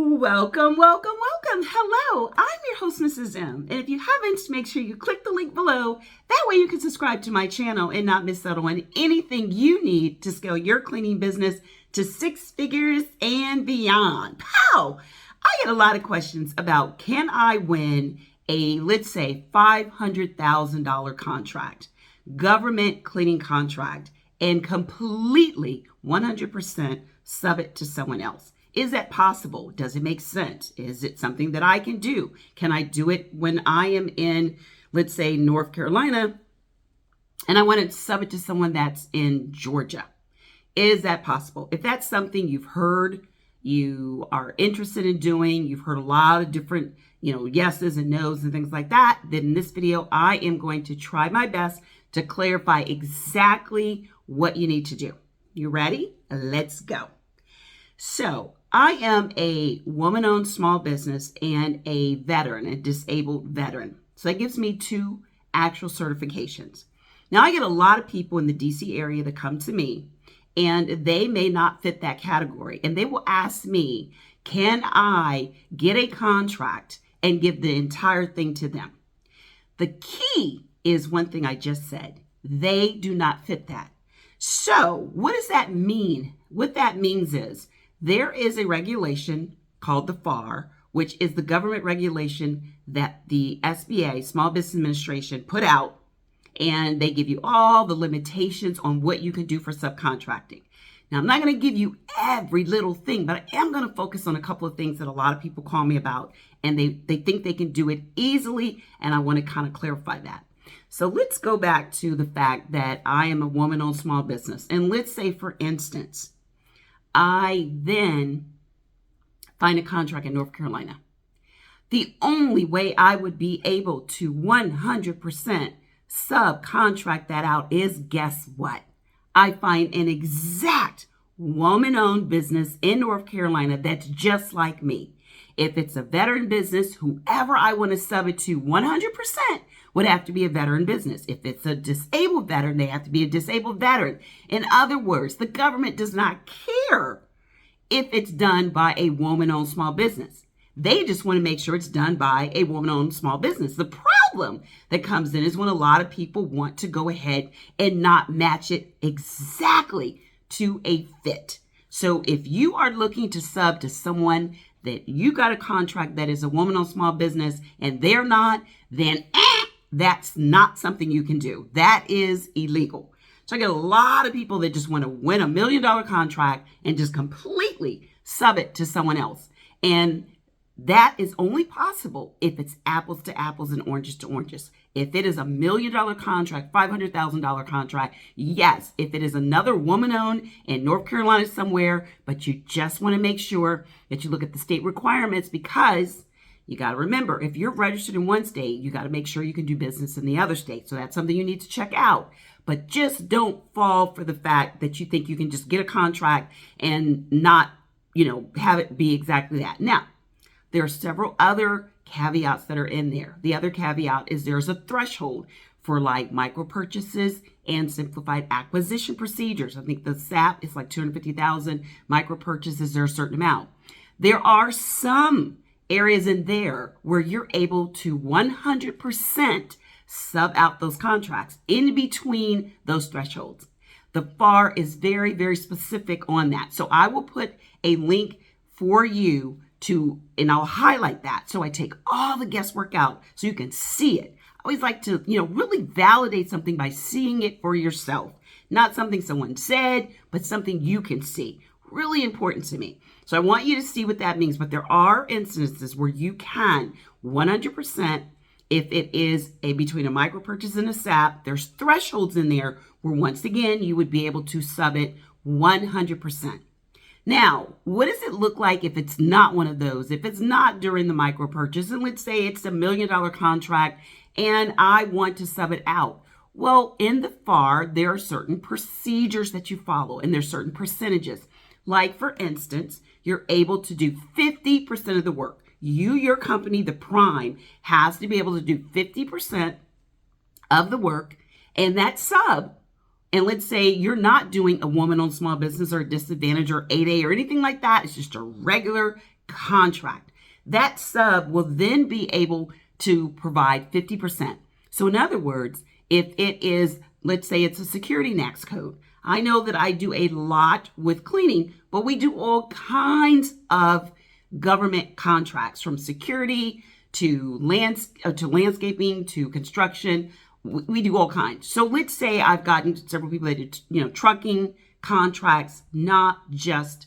Welcome, welcome, welcome. Hello, I'm your host, Mrs. M. And if you haven't, make sure you click the link below. That way you can subscribe to my channel and not miss out on anything you need to scale your cleaning business to 6 figures and beyond. Pow! I get a lot of questions about, can I win a, let's say, $500,000 contract, government cleaning contract, and completely 100% sub it to someone else? Is that possible? Does it make sense? Is it something that I can do? Can I do it when I am in, let's say, North Carolina, and I want to sub it to someone that's in Georgia? Is that possible? If that's something you've heard, you are interested in doing, you've heard a lot of different, yeses and nos and things like that, then in this video, I am going to try my best to clarify exactly what you need to do. You ready? Let's go. So I am a woman-owned small business and a veteran, a disabled veteran. So that gives me 2 actual certifications. Now I get a lot of people in the DC area that come to me and they may not fit that category. And they will ask me, can I get a contract and give the entire thing to them? The key is one thing I just said. They do not fit that. So what does that mean? What that means is there is a regulation called the FAR, which is the government regulation that the SBA, Small Business Administration, put out, and they give you all the limitations on what you can do for subcontracting. Now, I'm not going to give you every little thing, but I am going to focus on a couple of things that a lot of people call me about, and they think they can do it easily, and I want to kind of clarify that. So let's go back to the fact that I am a woman-owned small business, and let's say, for instance, I then find a contract in North Carolina. The only way I would be able to 100% subcontract that out is, guess what? I find an exact woman-owned business in North Carolina that's just like me. If it's a veteran business, whoever I want to sub it to 100% would have to be a veteran business. If it's a disabled veteran, they have to be a disabled veteran. In other words, the government does not care if it's done by a woman-owned small business. They just want to make sure it's done by a woman-owned small business. The problem that comes in is when a lot of people want to go ahead and not match it exactly to a fit. So if you are looking to sub to someone that you got a contract that is a woman-owned small business and they're not, then that's not something you can do. That is illegal. So I get a lot of people that just want to win $1 million contract and just completely sub it to someone else. And that is only possible if it's apples to apples and oranges to oranges. If it is $1 million contract, $500,000 contract, yes. If it is another woman-owned in North Carolina somewhere, but you just want to make sure that you look at the state requirements, because you got to remember, if you're registered in one state, you got to make sure you can do business in the other state. So that's something you need to check out. But just don't fall for the fact that you think you can just get a contract and not, have it be exactly that. Now, there are several other caveats that are in there. The other caveat is there's a threshold for like micro purchases and simplified acquisition procedures. I think the SAP is like 250,000. Micro purchases are a certain amount. There are some areas in there where you're able to 100% sub out those contracts in between those thresholds. The FAR is very, very specific on that. So I will put a link for you and I'll highlight that. So I take all the guesswork out so you can see it. I always like to, really validate something by seeing it for yourself. Not something someone said, but something you can see. Really important to me. So I want you to see what that means. But there are instances where you can 100%, if it is between a micro purchase and a SAP, there's thresholds in there where once again, you would be able to sub it 100%. Now, what does it look like if it's not one of those? If it's not during the micro purchase, and let's say it's $1 million contract and I want to sub it out. Well, in the FAR, there are certain procedures that you follow and there's certain percentages. Like for instance, you're able to do 50% of the work. Your company, the prime, has to be able to do 50% of the work, and that sub and let's say you're not doing a woman-owned small business or a disadvantage or 8A or anything like that. It's just a regular contract. That sub will then be able to provide 50%. So in other words, if it is, let's say it's a security NAICS code. I know that I do a lot with cleaning, but we do all kinds of government contracts, from security to landscaping to construction. We do all kinds. So let's say I've gotten several people that do, trucking contracts, not just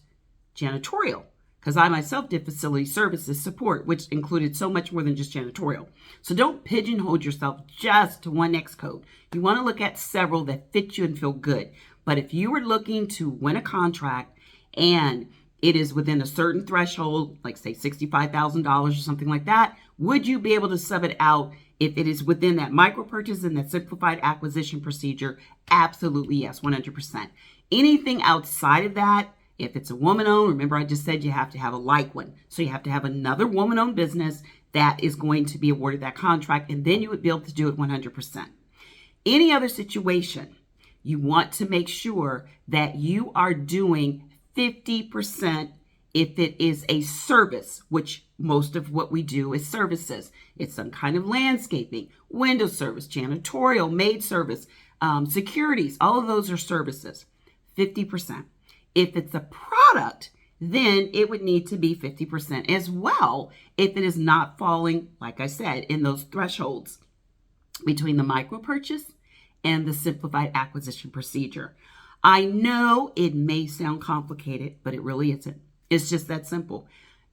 janitorial, because I myself did facility services support, which included so much more than just janitorial. So don't pigeonhole yourself just to one NAICS code. You want to look at several that fit you and feel good. But if you were looking to win a contract and it is within a certain threshold, like say $65,000 or something like that, would you be able to sub it out if it is within that micro purchase and that simplified acquisition procedure? Absolutely yes, 100%. Anything outside of that, if it's a woman-owned, remember I just said you have to have a like one. So you have to have another woman-owned business that is going to be awarded that contract, and then you would be able to do it 100%. Any other situation, you want to make sure that you are doing 50% if it is a service, which most of what we do is services. It's some kind of landscaping, window service, janitorial, maid service, securities, all of those are services, 50%. If it's a product, then it would need to be 50% as well if it is not falling, like I said, in those thresholds between the micro purchase and the simplified acquisition procedure. I know it may sound complicated, but it really isn't. It's just that simple.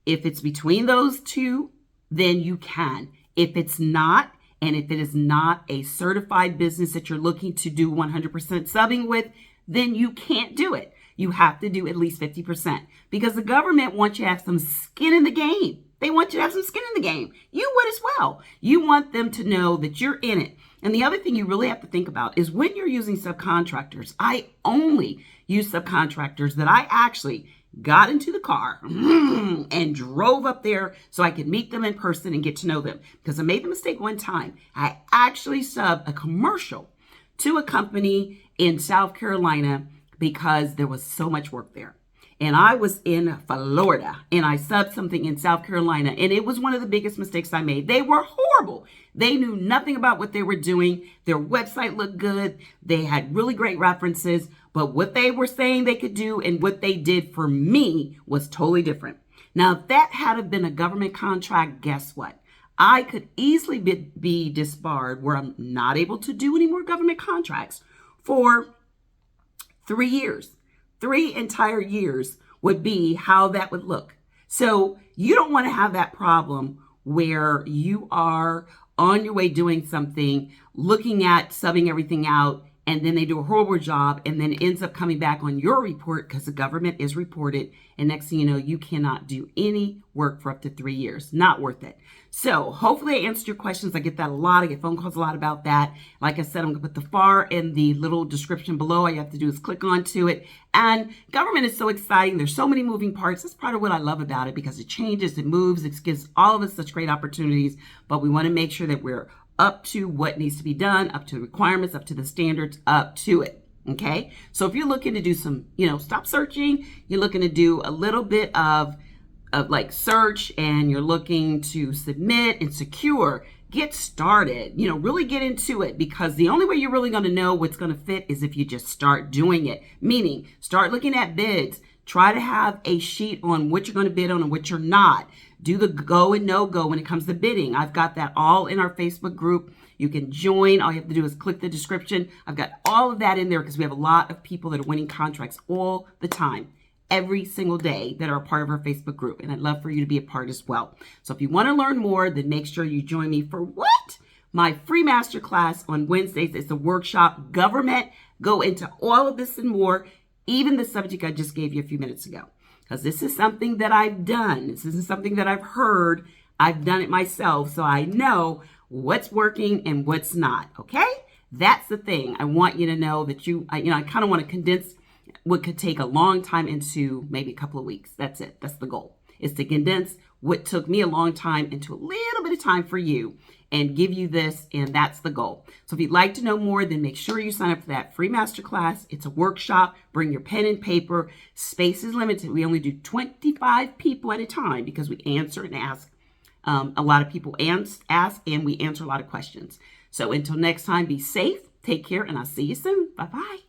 If it's between those two, then you can. If it's not, and if it is not a certified business that you're looking to do 100% subbing with, then you can't do it. You have to do at least 50% because the government wants you to have some skin in the game. They want you to have some skin in the game. You would as well. You want them to know that you're in it. And the other thing you really have to think about is when you're using subcontractors, I only use subcontractors that I actually got into the car and drove up there so I could meet them in person and get to know them. Because I made the mistake one time. I actually subbed a commercial to a company in South Carolina because there was so much work there. And I was in Florida and I subbed something in South Carolina, and it was one of the biggest mistakes I made. They were horrible. They knew nothing about what they were doing. Their website looked good. They had really great references, but what they were saying they could do and what they did for me was totally different. Now, if that had been a government contract, guess what? I could easily be disbarred where I'm not able to do any more government contracts for 3 years. 3 entire years would be how that would look. So you don't want to have that problem where you are on your way doing something, looking at subbing everything out, and then they do a horrible job and then ends up coming back on your report because the government is reported. And next thing you know, you cannot do any work for up to 3 years. Not worth it. So hopefully I answered your questions. I get that a lot. I get phone calls a lot about that. Like I said, I'm going to put the FAR in the little description below. All you have to do is click onto it. And government is so exciting. There's so many moving parts. That's part of what I love about it because it changes, it moves, it gives all of us such great opportunities. But we want to make sure that we're up to what needs to be done, up to the requirements, up to the standards, up to it. Okay. So if you're looking to do some, stop searching, you're looking to do a little bit of like search, and you're looking to submit and secure, get started, really get into it, because the only way you're really going to know what's going to fit is if you just start doing it. Meaning start looking at bids, try to have a sheet on what you're going to bid on and what you're not. Do the go and no go when it comes to bidding. I've got that all in our Facebook group. You can join. All you have to do is click the description. I've got all of that in there because we have a lot of people that are winning contracts all the time, every single day, that are a part of our Facebook group. And I'd love for you to be a part as well. So if you want to learn more, then make sure you join me for what? My free masterclass on Wednesdays. It's a workshop, government. Go into all of this and more, even the subject I just gave you a few minutes ago. Because this is something that I've done. This isn't something that I've heard. I've done it myself. So I know what's working and what's not. Okay? That's the thing. I want you to know that I kind of want to condense what could take a long time into maybe a couple of weeks. That's it. That's the goal, is to condense what took me a long time into a little bit of time for you. and give you this, and that's the goal. So if you'd like to know more, then make sure you sign up for that free masterclass. It's a workshop. Bring your pen and paper. Space is limited. We only do 25 people at a time because we answer and ask. A lot of people ask, and we answer a lot of questions. So until next time, be safe, take care, and I'll see you soon. Bye-bye.